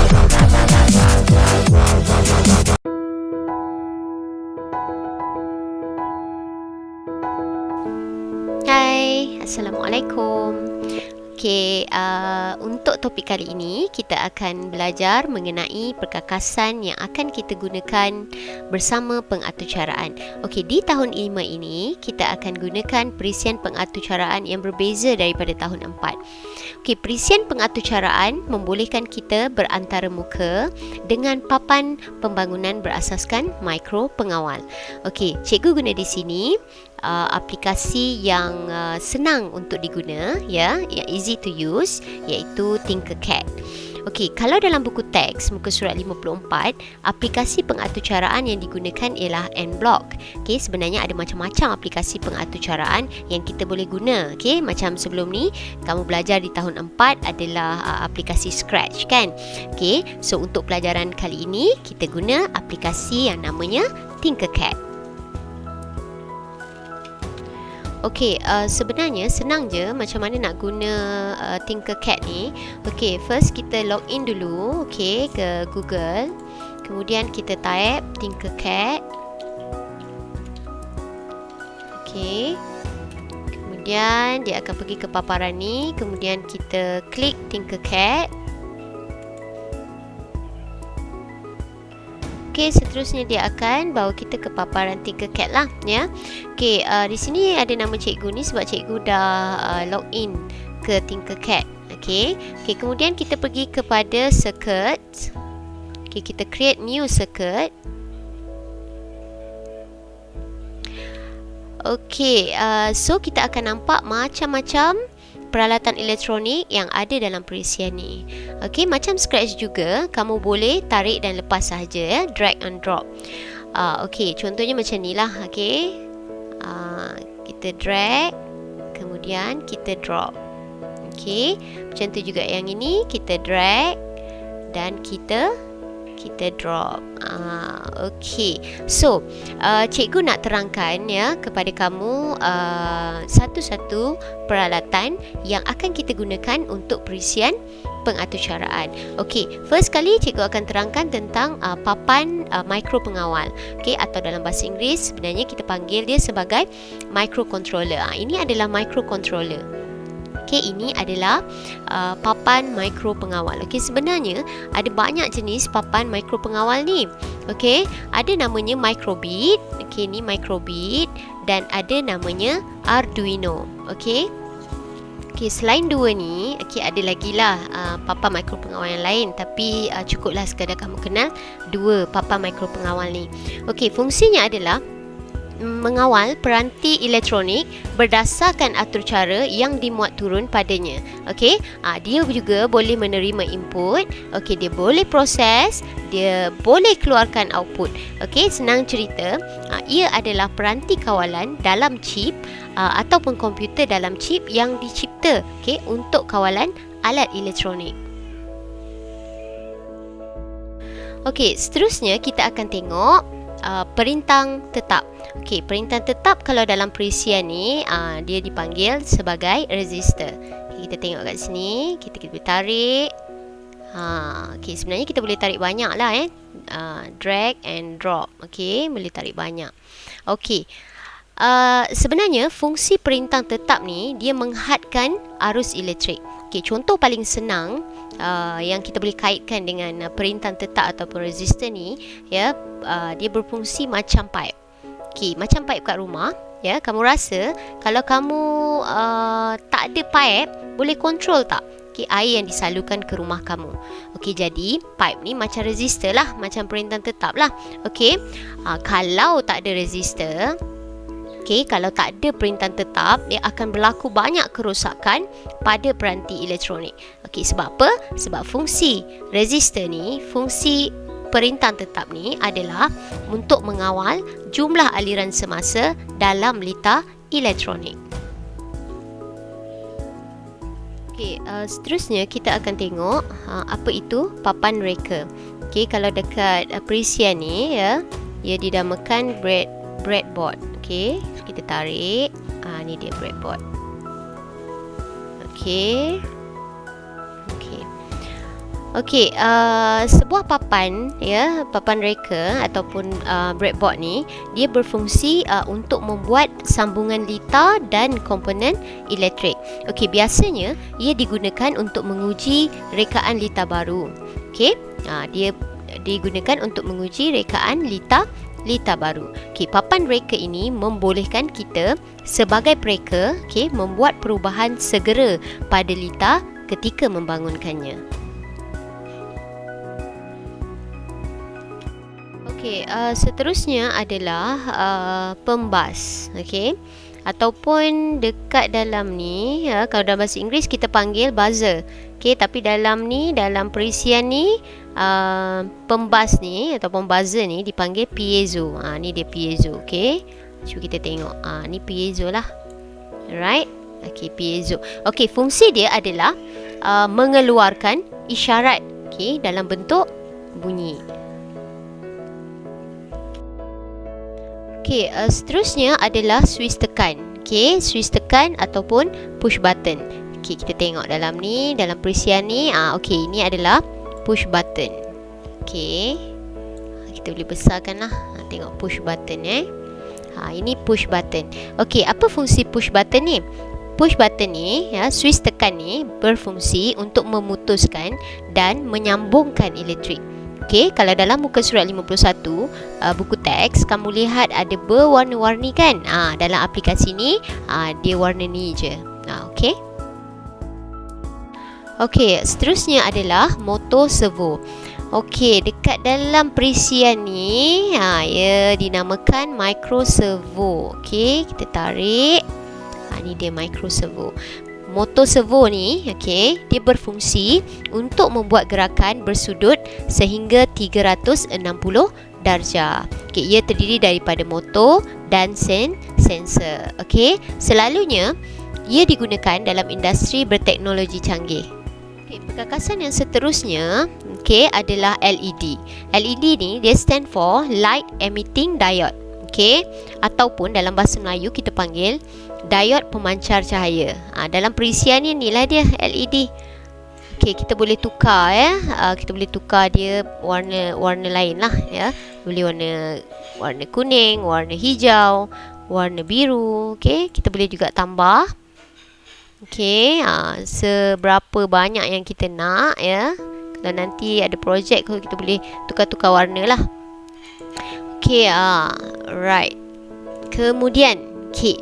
Hai, Assalamualaikum. Untuk topik kali ini, kita akan belajar mengenai perkakasan yang akan kita gunakan bersama pengaturcaraan. Di tahun 5 ini, kita akan gunakan perisian pengaturcaraan yang berbeza daripada tahun 4. Perisian pengaturcaraan membolehkan kita berantara muka dengan papan pembangunan berasaskan mikro pengawal. Cikgu guna di sini aplikasi yang senang untuk diguna, yang easy to use, iaitu Tinkercad. Kalau dalam buku teks muka surat 54, aplikasi pengaturcaraan yang digunakan ialah Nblock. Sebenarnya ada macam-macam aplikasi pengaturcaraan yang kita boleh guna. Macam sebelum ni kamu belajar di tahun 4 adalah aplikasi Scratch, kan? So untuk pelajaran kali ini kita guna aplikasi yang namanya Tinkercad. Sebenarnya senang je macam mana nak guna Tinkercad ni. First kita login dulu ke Google. Kemudian kita type Tinkercad. Kemudian dia akan pergi ke paparan ni. Kemudian kita klik Tinkercad. Seterusnya dia akan bawa kita ke paparan Tinkercad lah, ya. Di sini ada nama cikgu ni sebab cikgu dah login ke Tinkercad. Kemudian kita pergi kepada circuit. Kita create new circuit. So kita akan nampak macam-macam peralatan elektronik yang ada dalam perisian ni. Macam Scratch juga, kamu boleh tarik dan lepas sahaja, ya, drag and drop. Contohnya macam ni lah. Kita drag, kemudian kita drop. Macam tu juga yang ini, kita drag dan kita drop. So cikgu nak terangkan, ya, kepada kamu satu-satu peralatan yang akan kita gunakan untuk perisian pengaturcaraan. First kali cikgu akan terangkan tentang papan mikro pengawal. Atau dalam bahasa Inggeris sebenarnya kita panggil dia sebagai microcontroller. Ini adalah microcontroller. Ini adalah papan mikro pengawal. Sebenarnya ada banyak jenis papan mikro pengawal ni. Ada namanya microbit. Ni microbit. Dan ada namanya Arduino. Selain dua ni, ada lagi lah papan mikro pengawal yang lain. Tapi cukuplah sekadar kamu kenal dua papan mikro pengawal ni. Fungsinya adalah mengawal peranti elektronik berdasarkan atur cara yang dimuat turun padanya. Dia juga boleh menerima input. Dia boleh proses, dia boleh keluarkan output. Senang cerita, ia adalah peranti kawalan dalam chip ataupun komputer dalam chip yang dicipta untuk kawalan alat elektronik. Seterusnya kita akan tengok perintang tetap. Perintang tetap kalau dalam perisian ni dia dipanggil sebagai resistor. Kita tengok kat sini, kita boleh tarik. Sebenarnya kita boleh tarik banyak lah, drag and drop. Boleh tarik banyak. Sebenarnya fungsi perintang tetap ni dia menghadkan arus elektrik. Contoh paling senang yang kita boleh kaitkan dengan perintang tetap ataupun resistor ni, ya, dia berfungsi macam pipe. Macam pipe kat rumah, ya. Kamu rasa kalau kamu tak ada pipe, boleh kontrol tak air yang disalurkan ke rumah kamu? Jadi pipe ni macam resistor lah, macam perintah tetap lah. Kalau tak ada resistor, kalau tak ada perintah tetap, dia akan berlaku banyak kerosakan pada peranti elektronik. Sebab apa? Sebab fungsi resistor ni, fungsi perintah tetap ni adalah untuk mengawal jumlah aliran semasa dalam litar elektronik. Seterusnya kita akan tengok apa itu papan reka. Kalau dekat perisian ni, ya, ia dinamakan breadboard. Kita tarik. Ni dia breadboard. Okey, sebuah papan ya, papan reka ataupun breadboard ni dia berfungsi untuk membuat sambungan litar dan komponen elektrik. Okey, biasanya ia digunakan untuk menguji rekaan litar baru. Okey, dia digunakan untuk menguji rekaan litar baru. Okey, papan reka ini membolehkan kita sebagai pereka membuat perubahan segera pada litar ketika membangunkannya. Okey, seterusnya adalah pembas, okey, ataupun dekat dalam ni kalau dalam bahasa Inggeris kita panggil buzzer, okey, tapi dalam perisian ni pembas ni ataupun buzzer ni dipanggil piezo. Ni dia piezo, okey. Cuba kita tengok. Ni piezo lah. Alright. Okey, piezo. Okey, fungsi dia adalah mengeluarkan isyarat, okey, dalam bentuk bunyi. Okey, seterusnya adalah suis tekan. Okey, suis tekan ataupun push button. Okey, kita tengok dalam ni, dalam perisian ni. Okey, ini adalah push button. Okey, kita boleh besarkanlah. Tengok push button ini push button. Okey, apa fungsi push button ni? Push button ni, suis tekan ni berfungsi untuk memutuskan dan menyambungkan elektrik. Okey, kalau dalam muka surat 51 buku teks kamu lihat ada berwarna-warni kan? Dalam aplikasi ni dia warna ni je. Okey. Okey, seterusnya adalah motor servo. Okey, dekat dalam perisian ni ia dinamakan micro servo. Okey, kita tarik. Ni dia micro servo. Motor servo ni, okey, dia berfungsi untuk membuat gerakan bersudut sehingga 360 darjah. Okey, ia terdiri daripada motor dan sensor. Okey, selalunya ia digunakan dalam industri berteknologi canggih. Okey, perkakasan yang seterusnya, okey, adalah LED. LED ni dia stand for light emitting diode. Okey, ataupun dalam bahasa Melayu kita panggil diode pemancar cahaya. Dalam perisian ni inilah dia LED. Okey, kita boleh tukar kita boleh tukar dia warna lain lah ya. Boleh warna kuning, warna hijau, warna biru. Okey, kita boleh juga tambah. Okey, seberapa banyak yang kita nak ya. Kalau nanti ada projek kita boleh tukar-tukar warna lah. Okey, right. Kemudian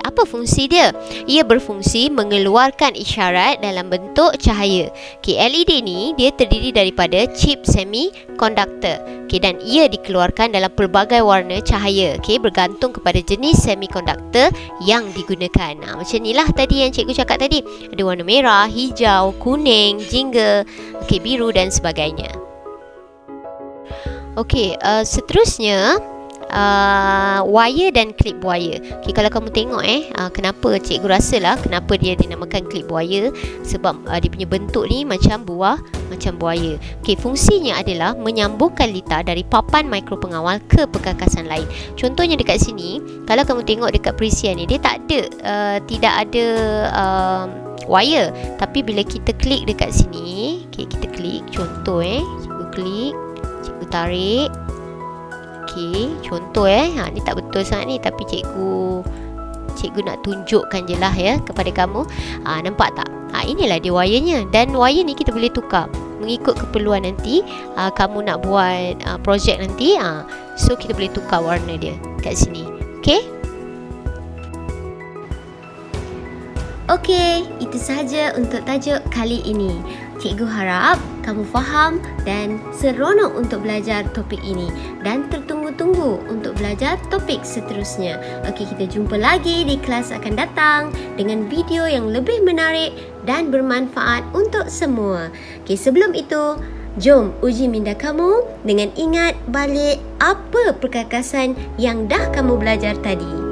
apa fungsi dia? Ia berfungsi mengeluarkan isyarat dalam bentuk cahaya. LED ni dia terdiri daripada chip semiconductor. Dan ia dikeluarkan dalam pelbagai warna cahaya. Bergantung kepada jenis semiconductor yang digunakan. Macam inilah tadi yang cikgu cakap tadi. Ada warna merah, hijau, kuning, jingga, biru dan sebagainya. Okey, seterusnya wire dan clip wire. Okey, kalau kamu tengok kenapa cikgu rasalah kenapa dia dinamakan clip wire, sebab dia punya bentuk ni macam buaya. Okey, fungsinya adalah menyambungkan litar dari papan mikro pengawal ke perkakasan lain. Contohnya dekat sini, kalau kamu tengok dekat perisian ni dia tidak ada wire, tapi bila kita klik dekat sini, kita klik contoh cikgu klik, cikgu tarik. Okey, contoh ni tak betul sangat ni, tapi cikgu nak tunjukkan je lah ya kepada kamu. Nampak tak? Inilah dia wirenya, dan wire ni kita boleh tukar mengikut keperluan nanti. Kamu nak buat projek nanti, so kita boleh tukar warna dia kat sini. Okey? Okey, itu sahaja untuk tajuk kali ini. Cikgu harap kamu faham dan seronok untuk belajar topik ini dan tertunggu-tunggu untuk belajar topik seterusnya. Okey, kita jumpa lagi di kelas akan datang dengan video yang lebih menarik dan bermanfaat untuk semua. Okey, sebelum itu, jom uji minda kamu dengan ingat balik apa perkakasan yang dah kamu belajar tadi.